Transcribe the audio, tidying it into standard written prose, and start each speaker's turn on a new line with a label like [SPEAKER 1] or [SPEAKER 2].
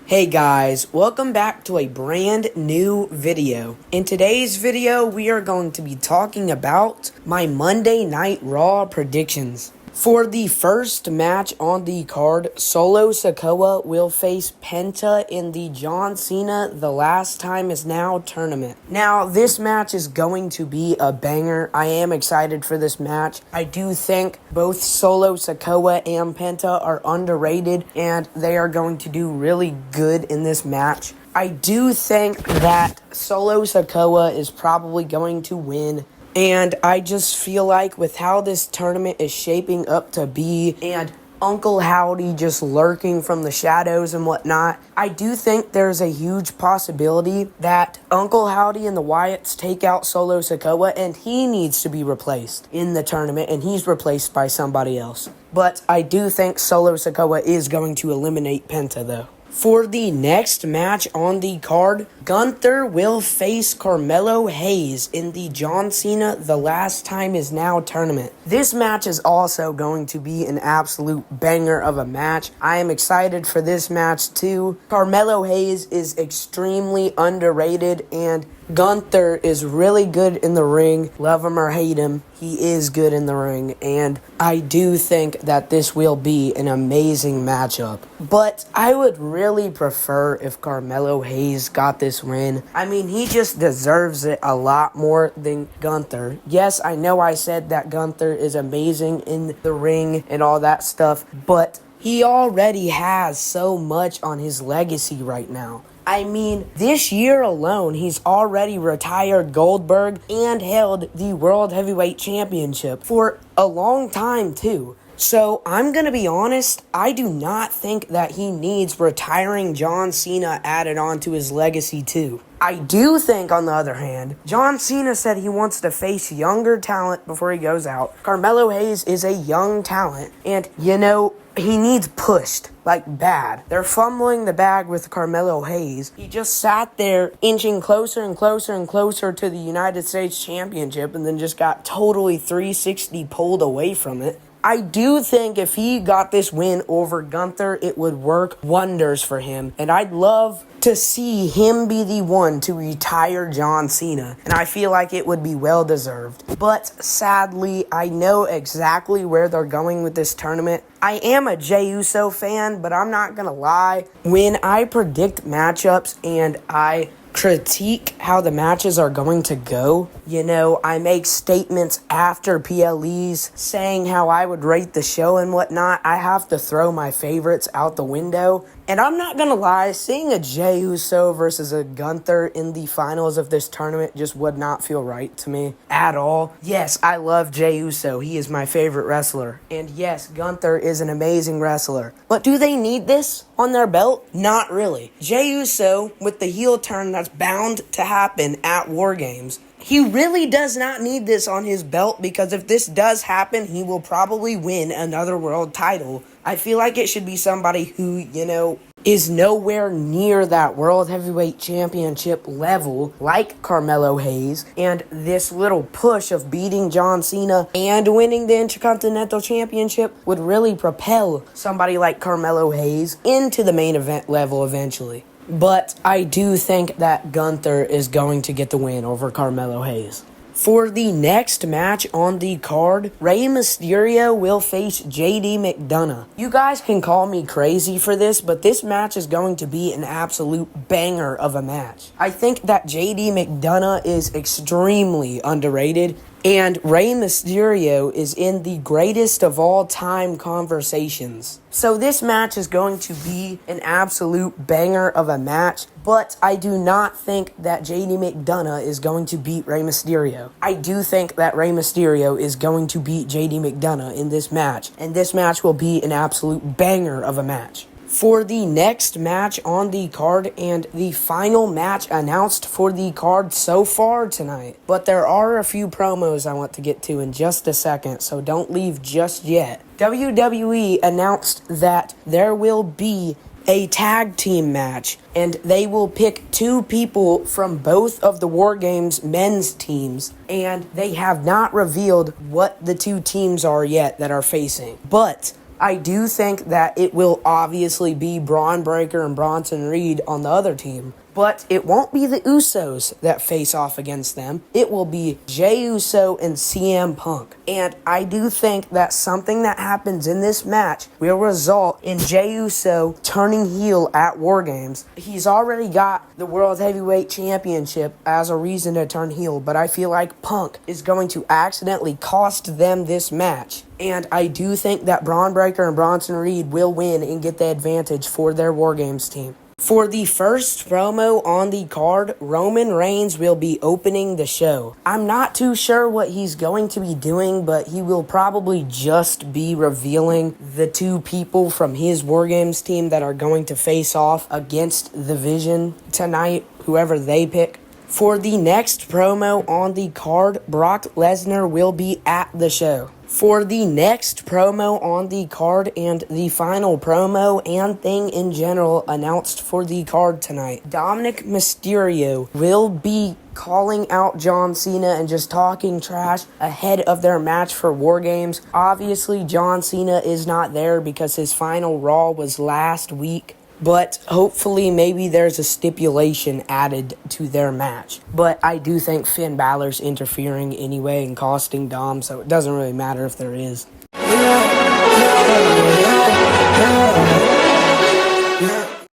[SPEAKER 1] Hey guys, welcome back to a brand new video. In today's video, we are going to be talking about my Monday Night Raw predictions. For the first match on the card, Solo Sikoa will face Penta in the John Cena The Last Time Is Now tournament. Now, this match is going to be a banger. I am excited for this match. I do think both Solo Sikoa and Penta are underrated, and they are going to do really good in this match. I do think that Solo Sikoa is probably going to win. And I just feel like with how this tournament is shaping up to be and Uncle Howdy just lurking from the shadows and whatnot, I do think there's a huge possibility that Uncle Howdy and the Wyatts take out Solo Sikoa and he needs to be replaced in the tournament and he's replaced by somebody else. But I do think Solo Sikoa is going to eliminate Penta though. For the next match on the card, Gunther will face Carmelo Hayes in the John Cena The Last Time Is Now tournament. This match is also going to be an absolute banger of a match. I am excited for this match too. Carmelo Hayes is extremely underrated and Gunther is really good in the ring. Love him or hate him, he is good in the ring. And I do think that this will be an amazing matchup. But I would really prefer if Carmelo Hayes got this win. I mean, he just deserves it a lot more than Gunther. Yes, I know I said that Gunther is amazing in the ring and all that stuff, but he already has so much on his legacy right now. I mean, this year alone, he's already retired Goldberg and held the World Heavyweight Championship for a long time, too. So, I'm going to be honest, I do not think that he needs retiring John Cena added on to his legacy, too. I do think, on the other hand, John Cena said he wants to face younger talent before he goes out. Carmelo Hayes is a young talent, and, he needs pushed, like bad. They're fumbling the bag with Carmelo Hayes. He just sat there inching closer and closer and closer to the United States Championship and then just got totally 360 pulled away from it. I do think if he got this win over Gunther, it would work wonders for him. And I'd love to see him be the one to retire John Cena. And I feel like it would be well deserved. But sadly, I know exactly where they're going with this tournament. I am a Jey Uso fan, but I'm not gonna lie. When I predict matchups and I critique how the matches are going to go, I make statements after PLEs saying how I would rate the show and whatnot. I have to throw my favorites out the window. And I'm not gonna lie, seeing a Jey Uso versus a Gunther in the finals of this tournament just would not feel right to me at all. Yes, I love Jey Uso. He is my favorite wrestler. And yes, Gunther is an amazing wrestler. But do they need this on their belt? Not really. Jey Uso, with the heel turn that's bound to happen at War Games, he really does not need this on his belt because if this does happen, he will probably win another world title. I feel like it should be somebody who, is nowhere near that World Heavyweight Championship level like Carmelo Hayes, and this little push of beating John Cena and winning the Intercontinental Championship would really propel somebody like Carmelo Hayes into the main event level eventually. But I do think that Gunther is going to get the win over Carmelo Hayes. For the next match on the card, Rey Mysterio will face JD McDonough. You guys can call me crazy for this, but this match is going to be an absolute banger of a match. I think that JD McDonough is extremely underrated, and Rey Mysterio is in the greatest of all time conversations. So this match is going to be an absolute banger of a match, but I do not think that JD McDonough is going to beat Rey Mysterio. I do think that Rey Mysterio is going to beat JD McDonough in this match, and this match will be an absolute banger of a match. For the next match on the card and the final match announced for the card so far tonight. But there are a few promos I want to get to in just a second, so don't leave just yet. WWE announced that there will be a tag team match, and they will pick two people from both of the War Games men's teams, and they have not revealed what the two teams are yet that are facing. But I do think that it will obviously be Braun Breaker and Bronson Reed on the other team. But it won't be the Usos that face off against them. It will be Jey Uso and CM Punk. And I do think that something that happens in this match will result in Jey Uso turning heel at War Games. He's already got the World Heavyweight Championship as a reason to turn heel, but I feel like Punk is going to accidentally cost them this match. And I do think that Braun Breaker and Bronson Reed will win and get the advantage for their War Games team. For the first promo on the card, Roman Reigns will be opening the show. I'm not too sure what he's going to be doing, but he will probably just be revealing the two people from his War Games team that are going to face off against the Vision tonight, whoever they pick. For the next promo on the card, Brock Lesnar will be at the show. For the next promo on the card and the final promo and thing in general announced for the card tonight, Dominic Mysterio will be calling out John Cena and just talking trash ahead of their match for War Games. Obviously, John Cena is not there because his final Raw was last week. But hopefully maybe there's a stipulation added to their match. But I do think Finn Balor's interfering anyway and costing Dom, so it doesn't really matter if there is.